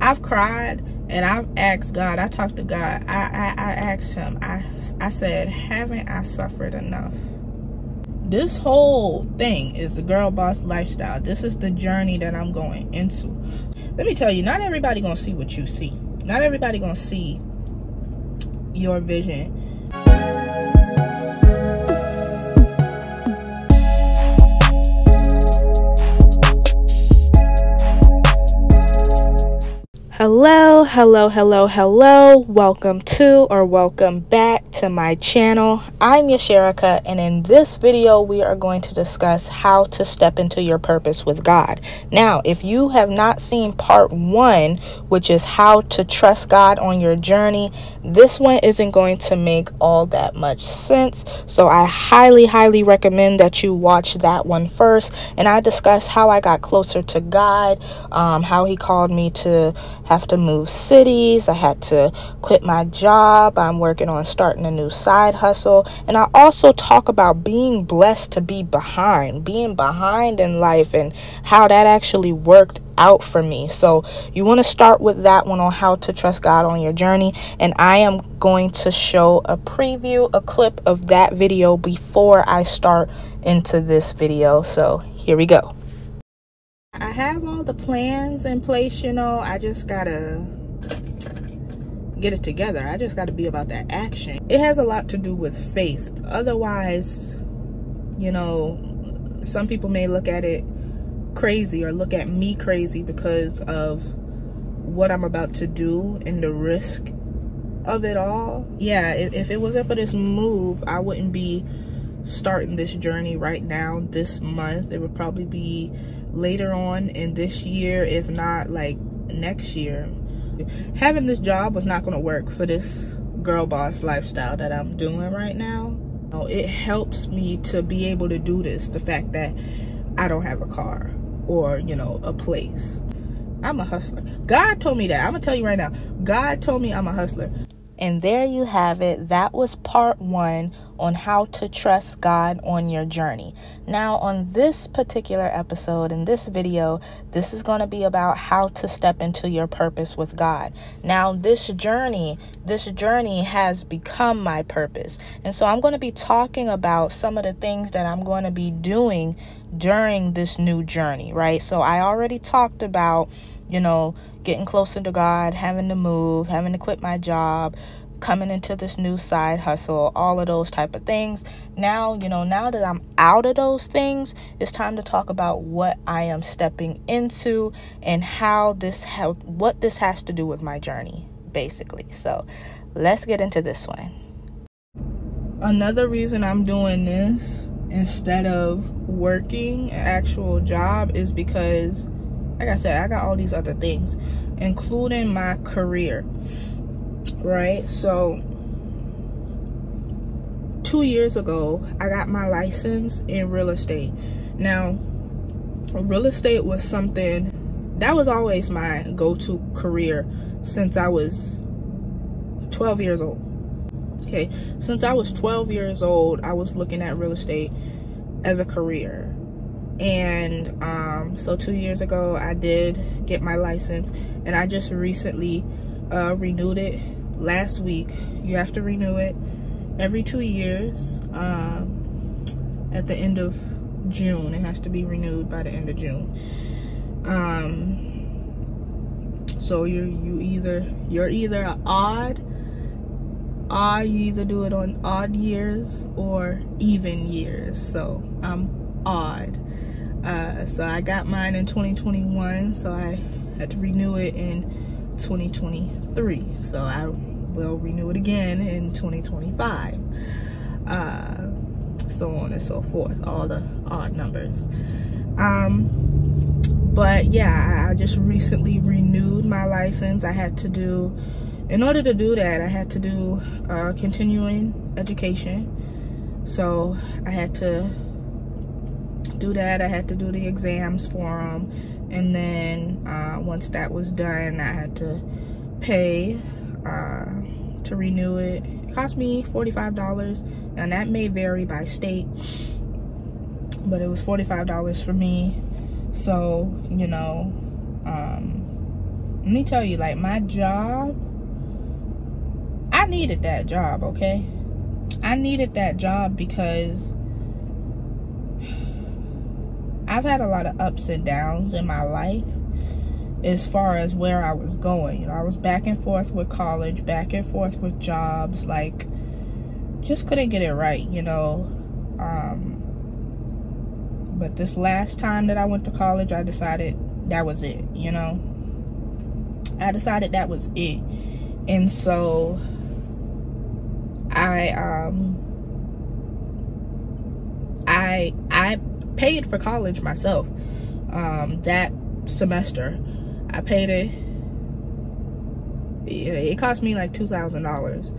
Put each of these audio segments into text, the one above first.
I've cried and I've asked God. I talked to God. I asked him. I said, haven't I suffered enough? This whole thing is the girl boss lifestyle. This is the journey that I'm going into. Let me tell you, not everybody gonna see what you see. Not everybody gonna see your vision. Hello. Welcome to or welcome back to my channel. I'm Yasherica, and in this video we are going to discuss how to step into your purpose with God. Now, if you have not seen part 1, which is how to trust God on your journey, this one isn't going to make all that much sense. So I highly recommend that you watch that one first, and I discuss how I got closer to God, how he called me to have to move cities. I had to quit my job. I'm working on starting a new side hustle. And I also talk about being blessed to be behind in life, and how that actually worked out for me. So you want to start with that one on how to trust God on your journey. And I am going to show a clip of that video before I start into this video. So here we go. I have all the plans in place, you know. I just gotta get it together. I just gotta be about that action. It has a lot to do with faith. Otherwise, you know, some people may look at it crazy or look at me crazy because of what I'm about to do and the risk of it all. Yeah, if it wasn't for this move, I wouldn't be starting this journey right now this month. It would probably be later on in this year, if not like next year. Having this job was not going to work for this girl boss lifestyle that I'm doing right now. It helps me to be able to do this, the fact that I don't have a car or, you know, a place. I'm a hustler. God told me that. I'm gonna tell you right now, God told me I'm a hustler. And there you have it. That was part 1 on how to trust God on your journey. Now, on this particular episode, in this video, this is going to be about how to step into your purpose with God. Now, this journey has become my purpose. And so I'm going to be talking about some of the things that I'm going to be doing during this new journey, right? So I already talked about, you know, getting closer to God, having to move, having to quit my job, coming into this new side hustle, all of those type of things. Now, you know, now that I'm out of those things, it's time to talk about what I am stepping into and what this has to do with my journey, basically. So let's get into this one. Another reason I'm doing this instead of working an actual job is because, like I said, I got all these other things, including my career, right? So 2 years ago, I got my license in real estate. Now, real estate was something that was always my go-to career since I was 12 years old. Okay, since I was 12 years old, I was looking at real estate as a career. And so 2 years ago, I did get my license, and I just recently renewed it last week. You have to renew it every 2 years at the end of June. It has to be renewed by the end of June. So you're either an odd, you either do it on odd years or even years. So I'm odd. So I got mine in 2021, so I had to renew it in 2023. So I will renew it again in 2025. So on and so forth, all the odd numbers. But yeah, I just recently renewed my license. In order to do that, I had to do continuing education. So I had to do that. I had to do the exams for them, and then once that was done, I had to pay to renew it. It cost me $45, and that may vary by state, but it was $45 for me. So, you know, let me tell you, like, my job, I needed that job, okay? I needed that job because I've had a lot of ups and downs in my life as far as where I was going. You know, I was back and forth with college, back and forth with jobs, like, just couldn't get it right, you know. But this last time that I went to college, I decided that was it, you know. I decided that was it. And so I paid for college myself. That semester I paid it. It cost me like $2,000,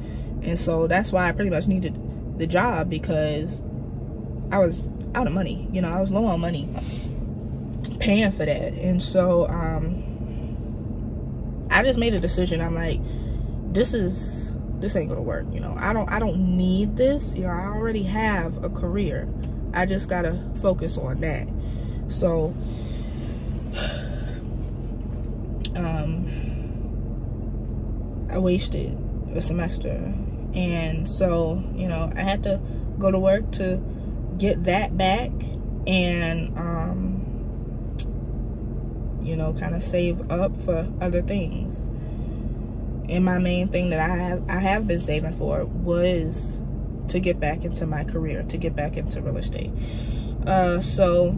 and so that's why I pretty much needed the job, because I was out of money. You know, I was low on money paying for that. And so I just made a decision. I'm like, this ain't gonna work. You know, I don't need this. You know, I already have a career. I just gotta focus on that. So I wasted a semester, and so, you know, I had to go to work to get that back, and you know, kind of save up for other things. And my main thing that I have been saving for was to get back into my career, to get back into real estate. So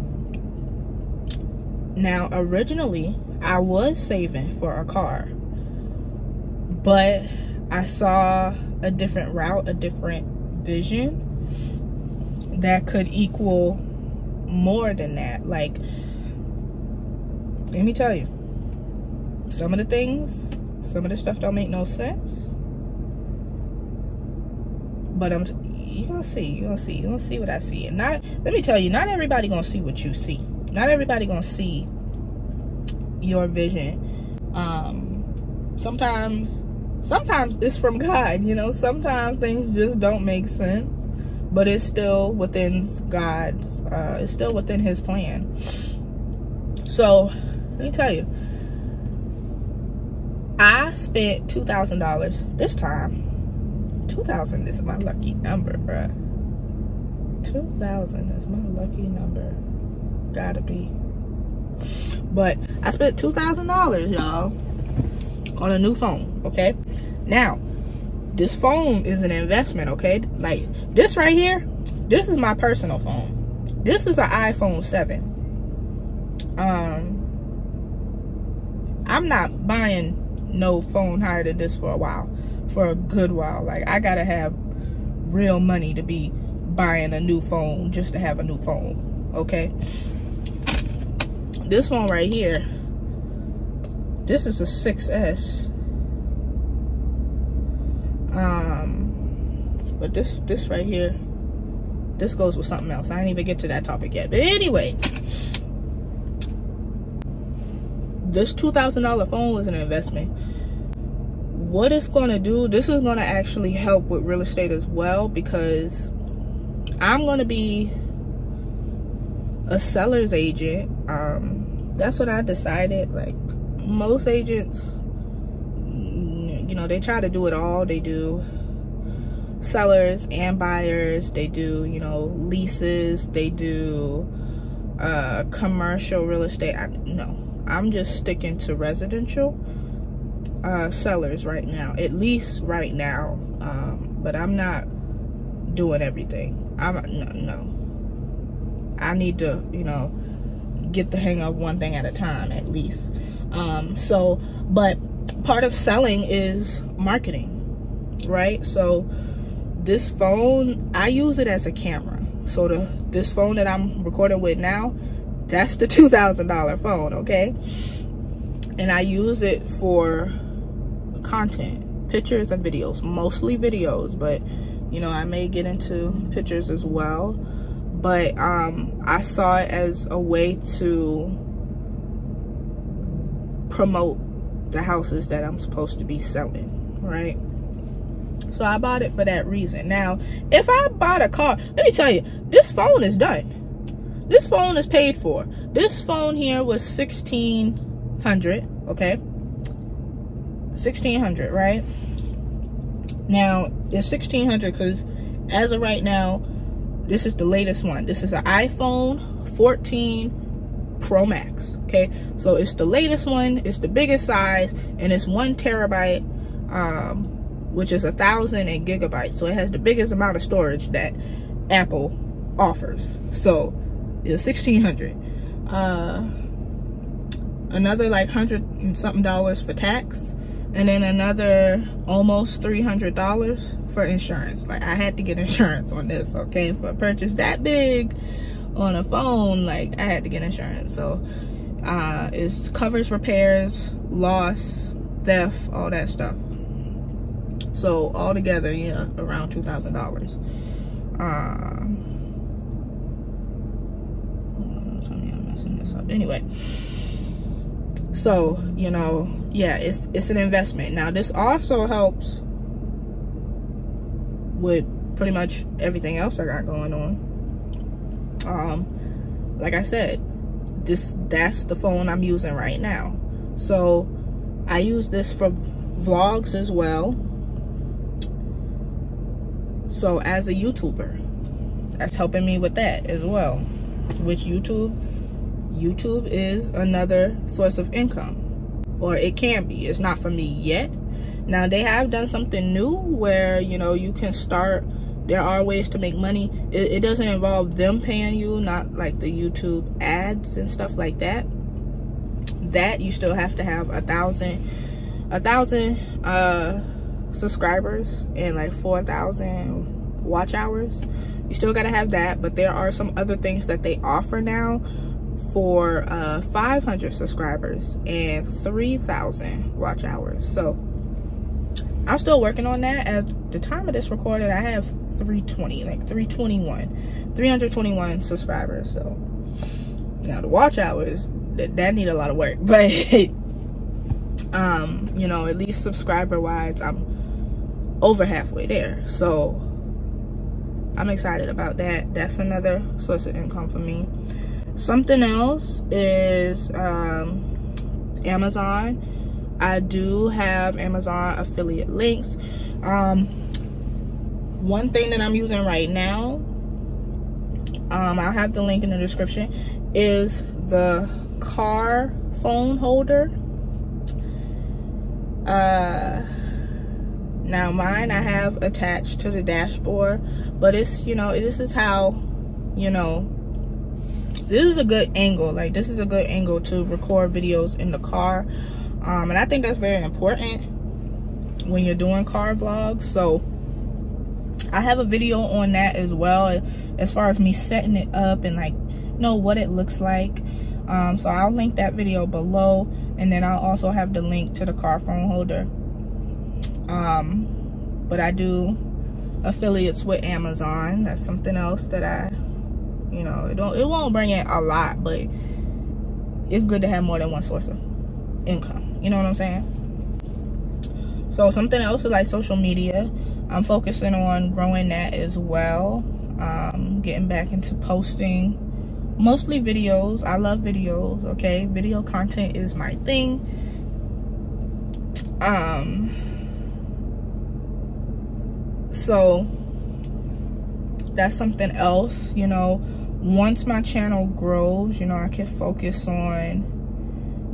now, originally I was saving for a car, but I saw a different route, a different vision that could equal more than that. Like, let me tell you, some of the things, some of the stuff don't make no sense, but you're gonna see what I see. And let me tell you, not everybody gonna see what you see. Not everybody gonna see your vision. Sometimes it's from God, you know. Sometimes things just don't make sense, but it's still within God's, it's still within his plan. So let me tell you, I spent $2,000 this time. 2,000 is my lucky number, bruh. 2,000 is my lucky number. Gotta be. But I spent $2,000, y'all, on a new phone, okay? Now, this phone is an investment, okay? Like, this right here, this is my personal phone. This is an iPhone 7. I'm not buying no phone higher than this for a while, for a good while. Like, I gotta have real money to be buying a new phone just to have a new phone, okay? This one right here, this is a 6S. But this right here, this goes with something else. I didn't even get to that topic yet. But anyway, this $2,000 phone was an investment. What it's going to do, this is going to actually help with real estate as well, because I'm going to be a seller's agent. That's what I decided. Like, most agents, you know, they try to do it all. They do sellers and buyers. They do, you know, leases. They do commercial real estate. I'm just sticking to residential sellers right now, at least right now. But I'm not doing everything. No. I need to, you know, get the hang of one thing at a time, at least. But part of selling is marketing, right? So this phone, I use it as a camera. So this phone that I'm recording with now, that's the $2,000 phone, okay? And I use it for content, pictures and videos, mostly videos, but, you know, I may get into pictures as well. But I saw it as a way to promote the houses that I'm supposed to be selling, right? So I bought it for that reason. Now, if I bought a car, let me tell you, this phone is done. This phone is paid for. This phone here was $1,600, okay? $1,600, right? Now it's $1,600 because as of right now, this is the latest one. This is an iPhone 14 Pro Max. Okay, so it's the latest one, it's the biggest size, and it's 1 terabyte, which is 1,000 gigabytes. So it has the biggest amount of storage that Apple offers. So it's $1,600. Another like $100 and something for tax, and then another almost $300 for insurance. Like, I had to get insurance on this, okay? For a purchase that big on a phone, like, I had to get insurance. So it covers repairs, loss, theft, all that stuff. So altogether, yeah, around $2,000. Tell me I'm messing this up. Anyway, so, you know, yeah, it's an investment. Now, this also helps with pretty much everything else I got going on. Like I said, that's the phone I'm using right now. So I use this for vlogs as well. So as a YouTuber, that's helping me with that as well. Which YouTube is another source of income, or it can be. It's not for me yet. Now, they have done something new where, you know, you can start, there are ways to make money. It doesn't involve them paying you, not like the YouTube ads and stuff like that. That you still have to have 1,000 subscribers and like 4,000 watch hours. You still gotta have that, but there are some other things that they offer now for 500 subscribers and 3,000 watch hours. So I'm still working on that. At the time of this recording, I have 321 subscribers. So now the watch hours, that need a lot of work, but you know, at least subscriber wise, I'm over halfway there. So I'm excited about that. That's another source of income for me. Something else is Amazon. I do have Amazon affiliate links. One thing that I'm using right now, I'll have the link in the description, is the car phone holder. Now mine I have attached to the dashboard, but it's, you know, this is how, you know, this is a good angle. Like, this is a good angle to record videos in the car. And I think that's very important when you're doing car vlogs. So I have a video on that as well, as far as me setting it up and like know what it looks like. So I'll link that video below, and then I'll also have the link to the car phone holder. But I do affiliates with Amazon. That's something else that I, you know, it won't bring in a lot, but it's good to have more than one source of income. You know what I'm saying? So something else is like social media. I'm focusing on growing that as well. Getting back into posting, mostly videos. I love videos, okay? Video content is my thing. So that's something else, you know. Once my channel grows, you know, I can focus on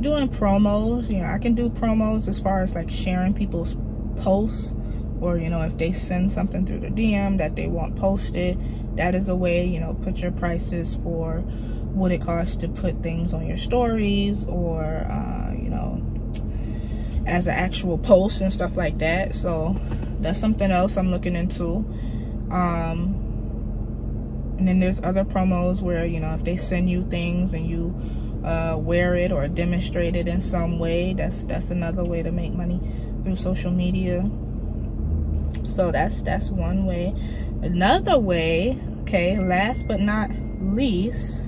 doing promos. You know, I can do promos as far as like sharing people's posts, or, you know, if they send something through the DM that they want posted, that is a way, you know, put your prices for what it costs to put things on your stories, or you know, as an actual post and stuff like that. So that's something else I'm looking into. And then there's other promos where, you know, if they send you things and you wear it or demonstrate it in some way, that's another way to make money through social media. So that's one way. Another way, okay, last but not least,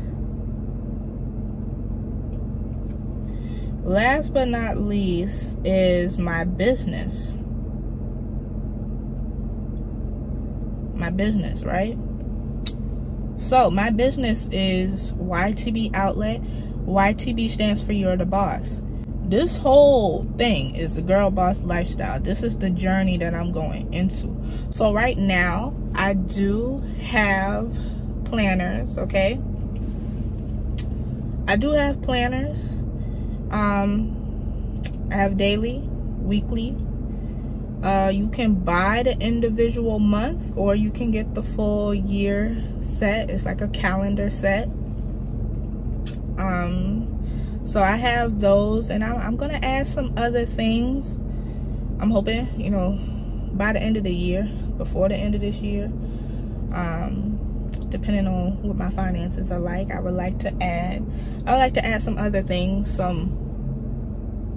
is my business. My business, right? So my business is YTB Outlet. YTB stands for You're the Boss. this whole thing is a girl boss lifestyle. This is the journey that I'm going into. So right now, I do have planners, okay? I do have planners. I have daily, weekly. You can buy the individual month, or you can get the full year set. It's like a calendar set. So I have those, and I'm gonna add some other things. I'm hoping, you know, by the end of the year, before the end of this year, depending on what my finances are like, I would like to add some other things, some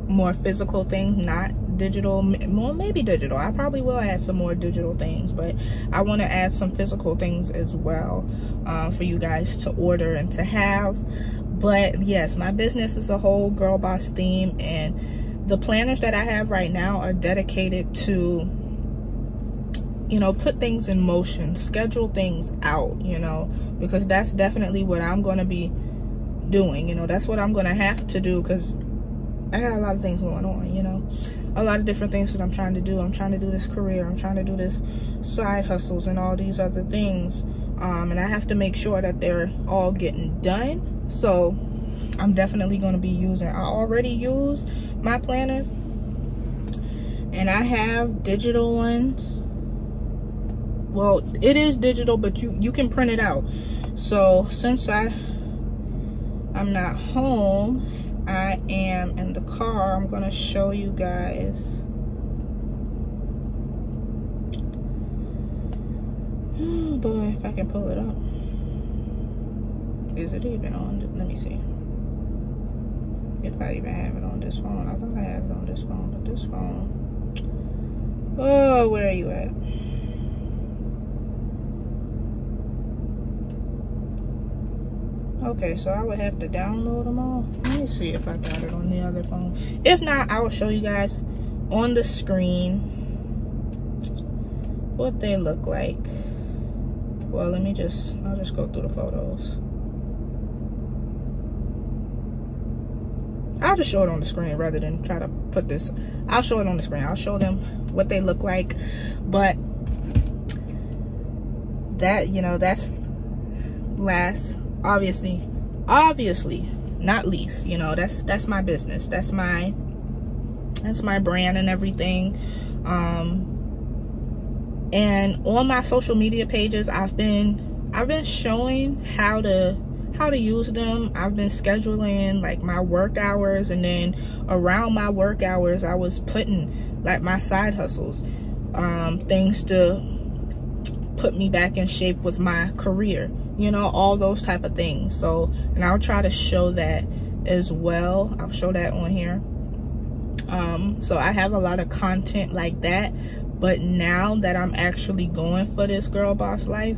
more physical things, not digital, more maybe digital. I probably will add some more digital things, but I want to add some physical things as well, for you guys to order and to have. But yes, my business is a whole girl boss theme, and the planners that I have right now are dedicated to, you know, put things in motion, schedule things out, you know, because that's definitely what I'm going to be doing. You know, that's what I'm going to have to do, because I got a lot of things going on, you know, a lot of different things that I'm trying to do. I'm trying to do this career, I'm trying to do this side hustles and all these other things, and I have to make sure that they're all getting done. So I'm definitely going to be using, I already use my planners, and I have digital ones. Well, it is digital, but you can print it out. So since I'm not home, I am in the car, I'm going to show you guys. Oh boy, if I can pull it up. Is it even on? Let me see. If I even have it on this phone. I thought I have it on this phone, but this phone. Oh, where are you at? Okay, so I would have to download them all. Let me see if I got it on the other phone. If not, I will show you guys on the screen what they look like. Well, I'll just go through the photos. I'll just show it on the screen rather than try to put this. I'll show it on the screen. I'll show them what they look like. But that, you know, that's last, obviously not least, you know, that's my business. That's my brand and everything. And on my social media pages, I've been showing how to use them. I've been scheduling like my work hours, and then around my work hours I was putting like my side hustles, things to put me back in shape with my career, you know, all those type of things. So, and I'll try to show that as well. I'll show that on here. So I have a lot of content like that, but now that I'm actually going for this girl boss life,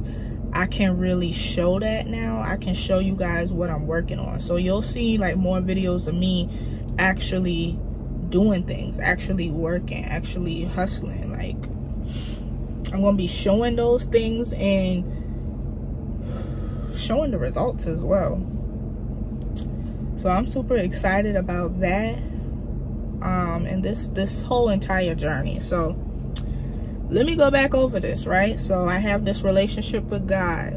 I can really show that now. I can show you guys what I'm working on. So you'll see like more videos of me actually doing things, actually working, actually hustling. Like, I'm going to be showing those things and showing the results as well. So I'm super excited about that, and this whole entire journey. So let me go back over this, right? So I have this relationship with God.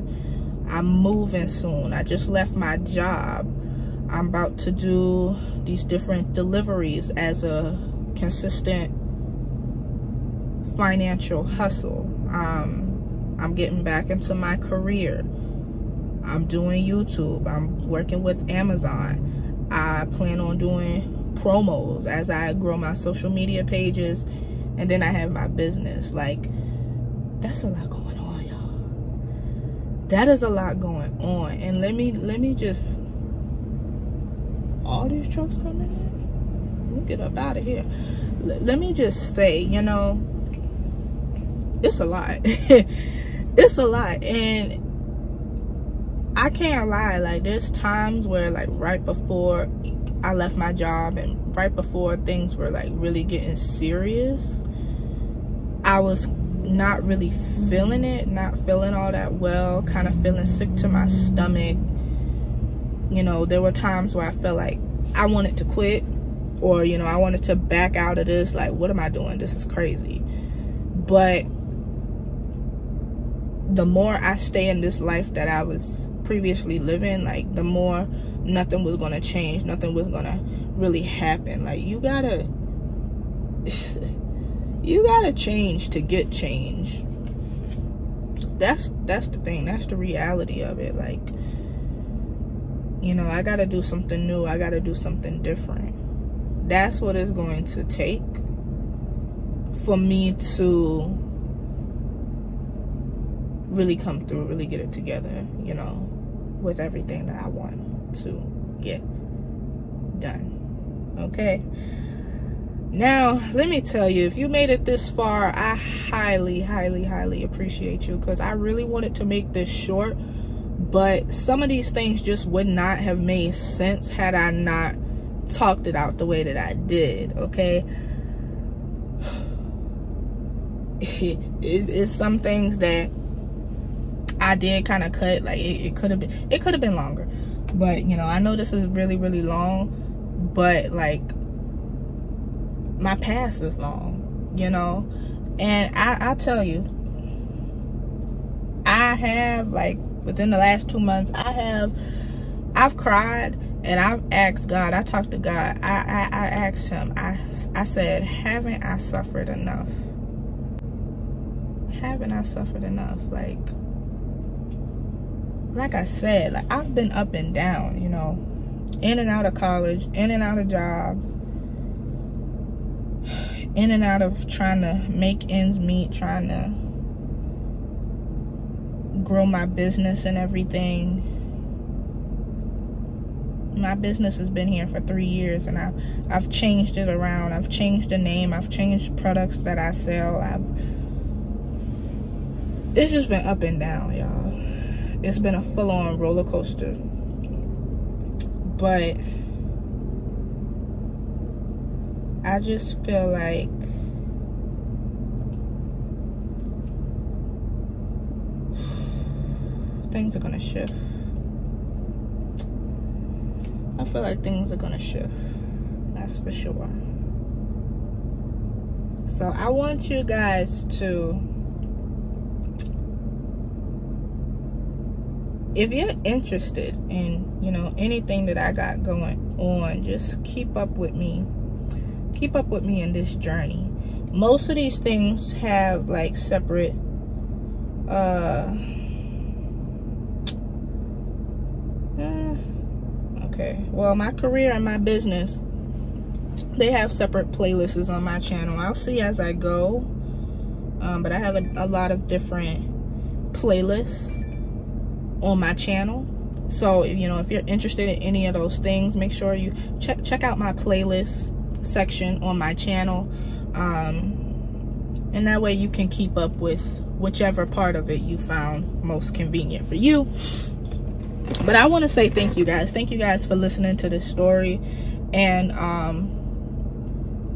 I'm moving soon. I just left my job. I'm about to do these different deliveries as a consistent financial hustle. I'm getting back into my career. I'm doing YouTube. I'm working with Amazon. I plan on doing promos as I grow my social media pages. And then I have my business. Like, that's a lot going on, y'all. That is a lot going on. And let me just, all these trucks coming in? Let me get up out of here. Let me just say, you know, it's a lot. It's a lot. And I can't lie. Like, there's times where, like, right before I left my job and right before things were like really getting serious, I was not really feeling it, not feeling all that well, kind of feeling sick to my stomach. You know, there were times where I felt like I wanted to quit, or, you know, I wanted to back out of this. Like, what am I doing? This is crazy. But the more I stay in this life that I was previously living, like, the more nothing was going to change. Nothing was going to really happen. Like, you gotta change to get change. That's the thing. That's the reality of it. Like, you know, I gotta do something new. I gotta do something different. That's what it's going to take for me to really come through, really get it together, you know, with everything that I want to get done. Okay? Now, let me tell you, if you made it this far, I highly, highly, highly appreciate you, because I really wanted to make this short, but some of these things just would not have made sense had I not talked it out the way that I did. Okay? It's some things that I did kind of cut. Like, it could have been longer, but, you know, I know this is really, really long, but, like, my past is long, you know. And I tell you, I have, like, within the last 2 months, I've cried, and I've asked God. I talked to God. I asked him. I said, haven't I suffered enough? Haven't I suffered enough? Like I said, like, I've been up and down, you know, in and out of college, in and out of jobs, in and out of trying to make ends meet, trying to grow my business and everything. My business has been here for 3 years, and I've changed it around. I've changed the name. I've changed products that I sell. It's just been up and down, y'all. It's been a full-on roller coaster. But I just feel like things are gonna shift. I feel like things are gonna shift. That's for sure. So I want you guys to, if you're interested in, you know, anything that I got going on, just keep up with me. Keep up with me in this journey. Most of these things have, like, separate okay, well, my career and my business, they have separate playlists on my channel. I'll see as I go, but I have a lot of different playlists on my channel. So, you know, if you're interested in any of those things, make sure you check out my playlist section on my channel, and that way you can keep up with whichever part of it you found most convenient for you. But I want to say thank you guys for listening to this story. And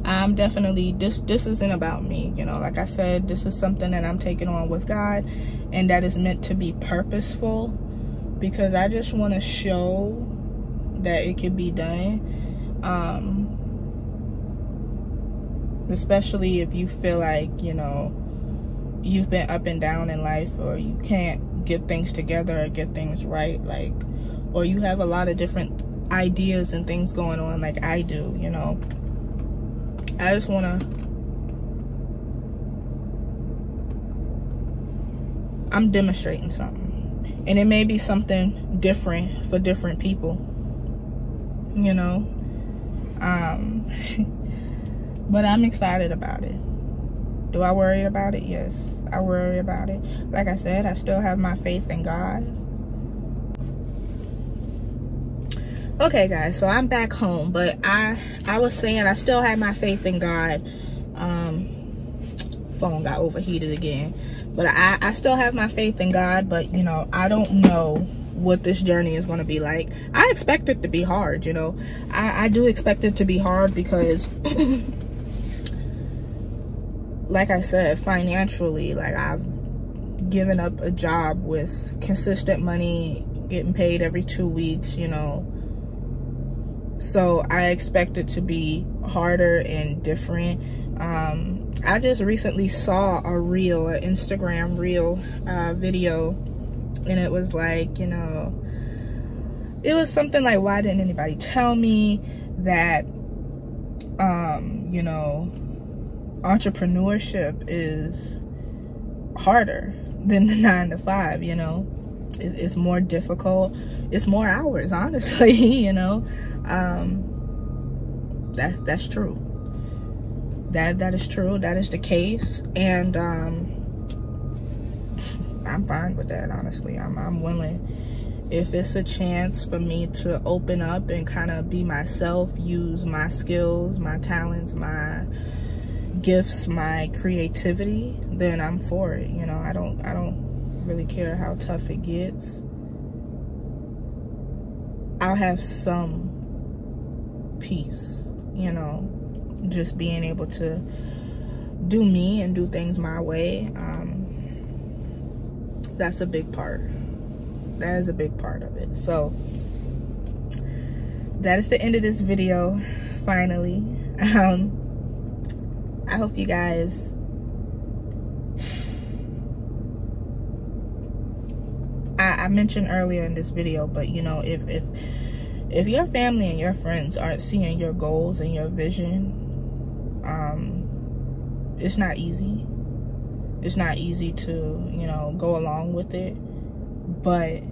I'm definitely, this isn't about me, you know. Like I said, this is something that I'm taking on with God, and that is meant to be purposeful, because I just want to show that it can be done. Especially if you feel like, you know, you've been up and down in life, or you can't get things together or get things right, like, or you have a lot of different ideas and things going on like I do, you know. I just want to, I'm demonstrating something, and it may be something different for different people, you know. But I'm excited about it. Do I worry about it? Yes, I worry about it. Like I said, I still have my faith in God. Okay, guys, so I'm back home, but I was saying I still have my faith in God. Phone got overheated again. But I still have my faith in God, but, you know, I don't know what this journey is going to be like. I expect it to be hard, you know. I do expect it to be hard because like I said, financially, like, I've given up a job with consistent money, getting paid every 2 weeks, you know. So I expect it to be harder and different. I just recently saw a reel, an Instagram reel video, and it was like, you know, it was something like, why didn't anybody tell me that, you know, entrepreneurship is harder than the 9 to 5, you know. It's more difficult. It's more hours, honestly, you know. That's true. That is true. That is the case. And I'm fine with that, honestly. I'm willing. If it's a chance for me to open up and kind of be myself, use my skills, my talents, my gifts, my creativity, then I'm for it. You know, I don't really care how tough it gets. I'll have some peace, you know, just being able to do me and do things my way. That's a big part. That is a big part of it. So that is the end of this video, finally. I hope you guys I mentioned earlier in this video, but you know, if your family and your friends aren't seeing your goals and your vision, it's not easy. It's not easy to, you know, go along with it. But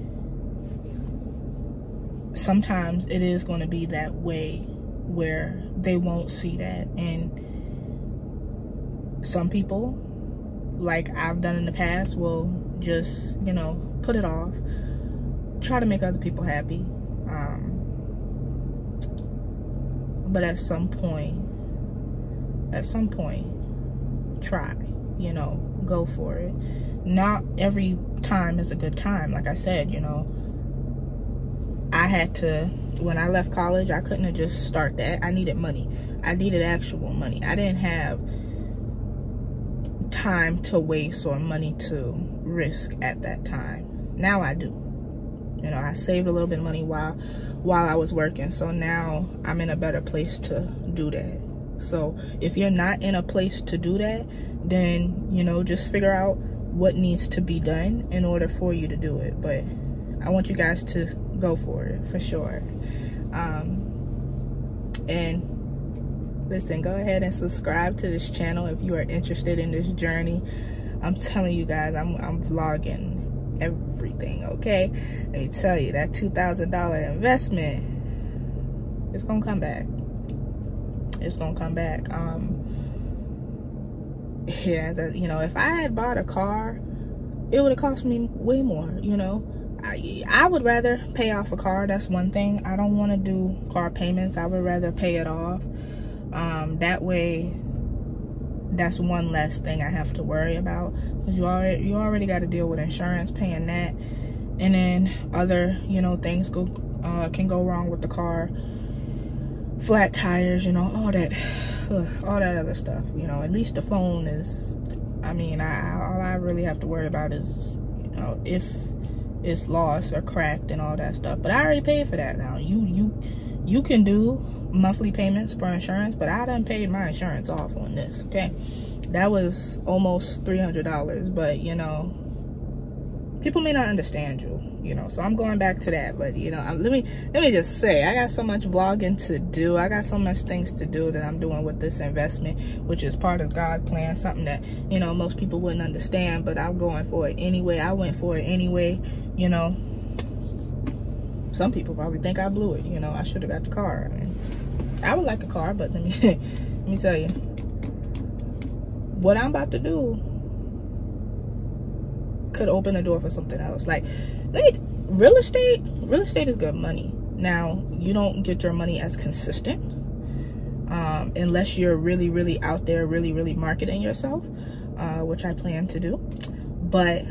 sometimes it is going to be that way where they won't see that. And some people, like I've done in the past, will just, you know, put it off, try to make other people happy. But at some point, try, you know, go for it. Not every time is a good time. Like I said, you know, I had to, when I left college, I couldn't have just start that. I needed money. I needed actual money. I didn't have time to waste or money to risk at that time. Now I do. You know, I saved a little bit of money while I was working. So now I'm in a better place to do that. So if you're not in a place to do that, then, you know, just figure out what needs to be done in order for you to do it. But I want you guys to go for it, for sure. And listen, go ahead and subscribe to this channel if you are interested in this journey. I'm telling you guys, I'm vlogging everything, okay? Let me tell you, that $2,000 investment, it's gonna come back. It's gonna come back. Yeah, you know, if I had bought a car, it would have cost me way more, you know. I would rather pay off a car. That's one thing. I don't want to do car payments. I would rather pay it off. That way, that's one less thing I have to worry about, because you already got to deal with insurance, paying that, and then other, you know, things can go wrong with the car, flat tires, you know, all that other stuff. You know, at least the phone is, I mean, all I really have to worry about is, you know, if it's lost or cracked and all that stuff. But I already paid for that now. You can do monthly payments for insurance, but I done paid my insurance off on this, okay? That was almost $300, but you know, people may not understand you know, so I'm going back to that. But you know, let me just say, I got so much vlogging to do. I got so much things to do that I'm doing with this investment, which is part of God's plan, something that, you know, most people wouldn't understand, but I'm going for it anyway. I went for it anyway, you know. Some people probably think I blew it, you know. I should have got the car. I would like a car, but let me tell you, what I'm about to do could open the door for something else. Like, real estate is good money. Now, you don't get your money as consistent unless you're really out there, really marketing yourself, which I plan to do. But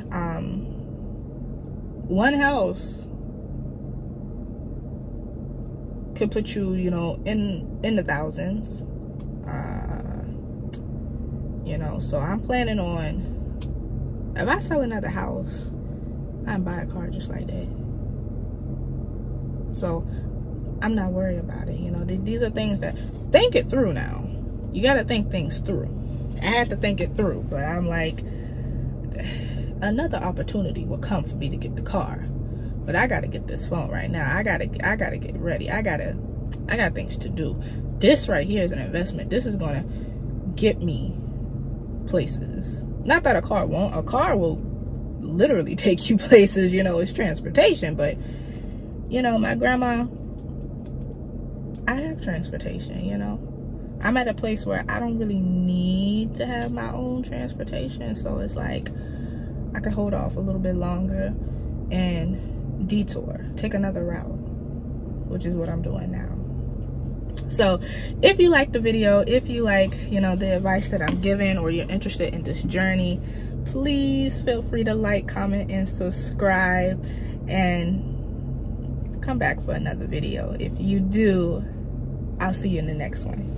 one house could put you, you know, in the thousands, you know. So I'm planning on, if I sell another house, I can buy a car just like that. So I'm not worried about it. You know, these are things that, think it through now. You got to think things through. I had to think it through, but I'm like, another opportunity will come for me to get the car. But I got to get this phone right now. I got to get ready. I got things to do. This right here is an investment. This is going to get me places. Not that a car won't. A car will literally take you places, you know, it's transportation. But, you know, my grandma, I have transportation, you know. I'm at a place where I don't really need to have my own transportation. So it's like, I could hold off a little bit longer and detour, take another route, which is what I'm doing now. So if you like the video, if you like, you know, the advice that I'm giving, or you're interested in this journey, please feel free to like, comment, and subscribe, and come back for another video. If you do, I'll see you in the next one.